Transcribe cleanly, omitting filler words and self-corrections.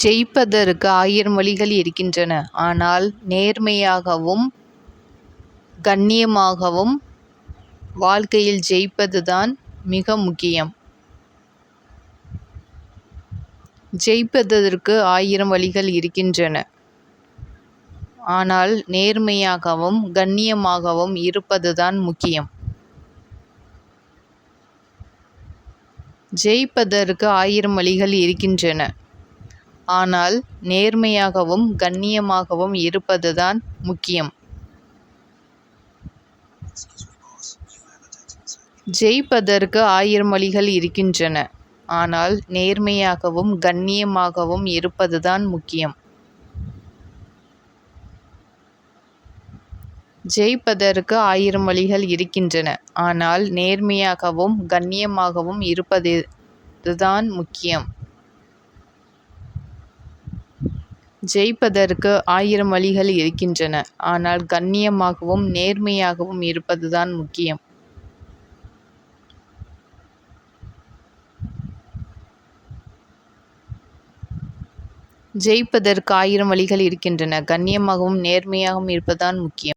ஜெயிப்பதற்கு 1000 வழிகள் இருக்கின்றன. ஆனால் நேர்மையாகவும் கண்ணியமாகவும் வாழ்க்கையில் ஜெயிப்பதுதான் மிக முக்கியம். ஜெயிப்பதற்கு 1000 வழிகள் இருக்கின்றன. ஆனால் நேர்மையாகவும் கண்ணியமாகவும் இருப்பதுதான் முக்கியம். ஜெயிப்பதற்கு 1000 வழிகள் இருக்கின்றன. ஆனால் நேர்மையாகவும் கண்ணியமாகவும் இருப்பதுதான் முக்கியம். ஜெயிப்பதற்கு 1000 வழிகள் இருக்கின்றன. ஆனால் நேர்மையாகவும் கண்ணியமாகவும் இருப்பதுதான் முக்கியம். ஜெயிப்பதற்கு 1000 வழிகள் இருக்கின்றன. ஆனால் நேர்மையாகவும் கண்ணியமாகவும் இருப்பதுதான் முக்கியம். ஜெயிப்பதற்கு 1000 வழிகள் இருக்கின்றன. ஆனால் கண்ணியமாகவும் நேர்மையாகவும் இருப்பதுதான் முக்கியம். ஜெயிப்பதற்கு 1000 வழிகள் இருக்கின்றன. கண்ணியமாகவும் நேர்மையாகவும் இருப்பதுதான் முக்கியம்.